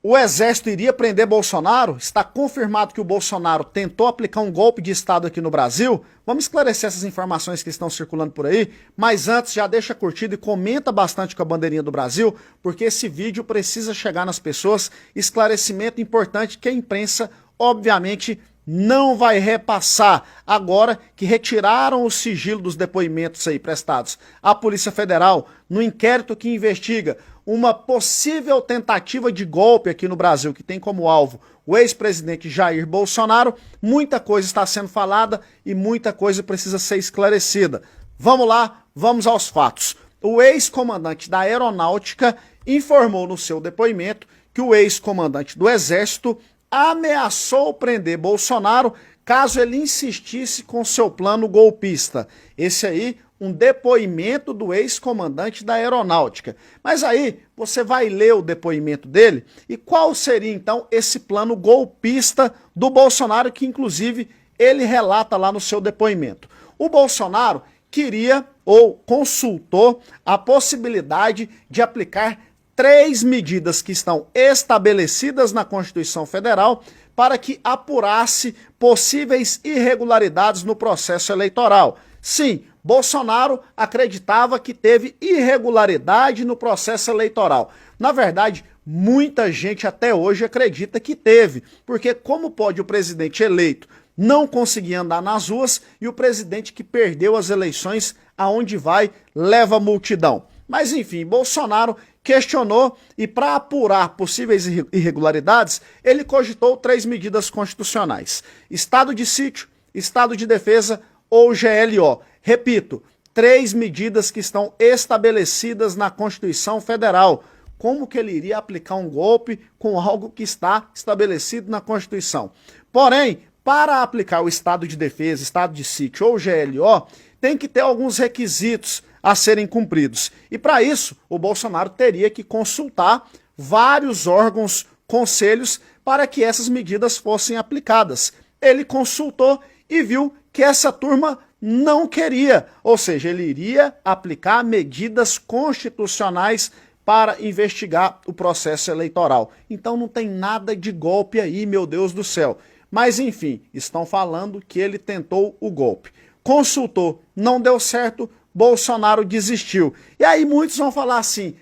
O Exército iria prender Bolsonaro? Está confirmado que o Bolsonaro tentou aplicar um golpe de Estado aqui no Brasil? Vamos esclarecer essas informações que estão circulando por aí, mas antes já deixa curtida e comenta bastante com a bandeirinha do Brasil, porque esse vídeo precisa chegar nas pessoas, esclarecimento importante que a imprensa, obviamente, não vai repassar agora que retiraram o sigilo dos depoimentos aí prestados à Polícia Federal no inquérito que investiga uma possível tentativa de golpe aqui no Brasil, que tem como alvo o ex-presidente Jair Bolsonaro. Muita coisa está sendo falada e muita coisa precisa ser esclarecida. Vamos lá, vamos aos fatos. O ex-comandante da Aeronáutica informou no seu depoimento que o ex-comandante do Exército ameaçou prender Bolsonaro caso ele insistisse com seu plano golpista. Esse aí, um depoimento do ex-comandante da Aeronáutica. Mas aí, você vai ler o depoimento dele e qual seria então esse plano golpista do Bolsonaro, que inclusive ele relata lá no seu depoimento. O Bolsonaro queria ou consultou a possibilidade de aplicar 3 medidas que estão estabelecidas na Constituição Federal para que apurasse possíveis irregularidades no processo eleitoral. Sim, Bolsonaro acreditava que teve irregularidade no processo eleitoral. Na verdade, muita gente até hoje acredita que teve, porque como pode o presidente eleito não conseguir andar nas ruas e o presidente que perdeu as eleições, aonde vai, leva multidão. Mas enfim, Bolsonaro questionou e para apurar possíveis irregularidades, ele cogitou 3 medidas constitucionais: estado de sítio, estado de defesa ou GLO. Repito, 3 medidas que estão estabelecidas na Constituição Federal. Como que ele iria aplicar um golpe com algo que está estabelecido na Constituição? Porém, para aplicar o estado de defesa, estado de sítio ou GLO, tem que ter alguns requisitos a serem cumpridos. E para isso, o Bolsonaro teria que consultar vários órgãos, conselhos, para que essas medidas fossem aplicadas. Ele consultou e viu que essa turma não queria, ou seja, ele iria aplicar medidas constitucionais para investigar o processo eleitoral. Então não tem nada de golpe aí, meu Deus do céu. Mas enfim, estão falando que ele tentou o golpe. Consultou, não deu certo, Bolsonaro desistiu. E aí muitos vão falar assim,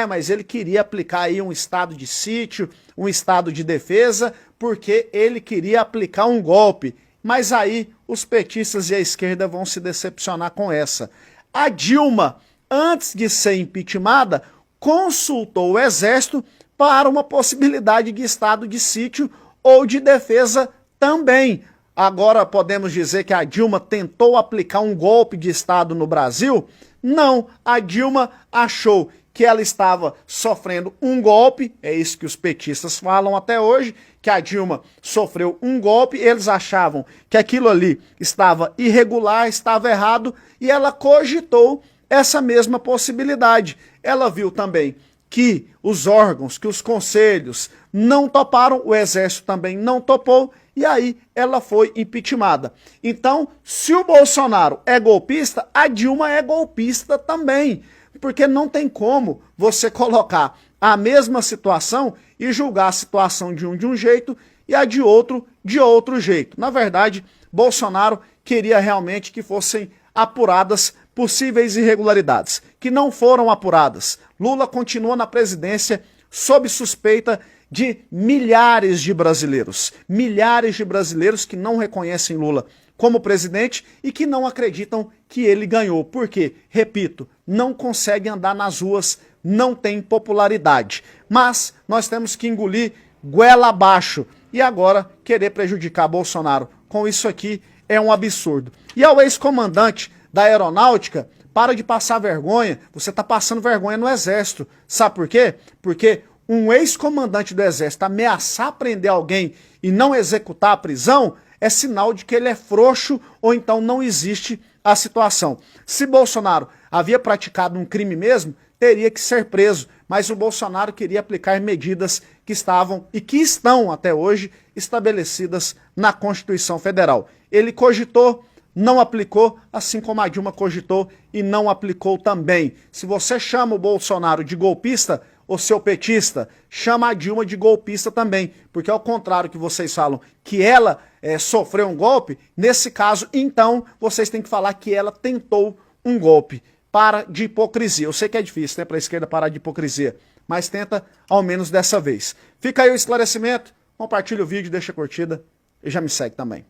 mas ele queria aplicar aí um estado de sítio, um estado de defesa, porque ele queria aplicar um golpe. Mas aí os petistas e a esquerda vão se decepcionar com essa. A Dilma, antes de ser impeachmentada, consultou o Exército para uma possibilidade de estado de sítio ou de defesa também. Agora podemos dizer que a Dilma tentou aplicar um golpe de Estado no Brasil? Não, a Dilma achou que ela estava sofrendo um golpe, é isso que os petistas falam até hoje, que a Dilma sofreu um golpe, eles achavam que aquilo ali estava irregular, estava errado, e ela cogitou essa mesma possibilidade. Ela viu também que os órgãos, que os conselhos não toparam, o Exército também não topou, e aí ela foi impeachmentada. Então, se o Bolsonaro é golpista, a Dilma é golpista também, porque não tem como você colocar a mesma situação e julgar a situação de um jeito e a de outro jeito. Na verdade, Bolsonaro queria realmente que fossem apuradas possíveis irregularidades, que não foram apuradas. Lula continua na presidência sob suspeita de milhares de brasileiros que não reconhecem Lula como presidente e que não acreditam que ele ganhou. Por quê? Repito, não consegue andar nas ruas, não tem popularidade. Mas nós temos que engolir goela abaixo e agora querer prejudicar Bolsonaro com isso aqui é um absurdo. E ao ex-comandante da Aeronáutica, para de passar vergonha, você está passando vergonha no Exército. Sabe por quê? Porque um ex-comandante do Exército ameaçar prender alguém e não executar a prisão é sinal de que ele é frouxo ou então não existe a situação. Se Bolsonaro havia praticado um crime mesmo, teria que ser preso, mas o Bolsonaro queria aplicar medidas que estavam e que estão até hoje estabelecidas na Constituição Federal. Ele cogitou, não aplicou, assim como a Dilma cogitou e não aplicou também. Se você chama o Bolsonaro de golpista, ô seu petista, chama a Dilma de golpista também, porque ao contrário que vocês falam que ela sofreu um golpe, nesse caso, então, vocês têm que falar que ela tentou um golpe. Para de hipocrisia. Eu sei que é difícil, né, para a esquerda parar de hipocrisia, mas tenta ao menos dessa vez. Fica aí o esclarecimento, compartilha o vídeo, deixa a curtida e já me segue também.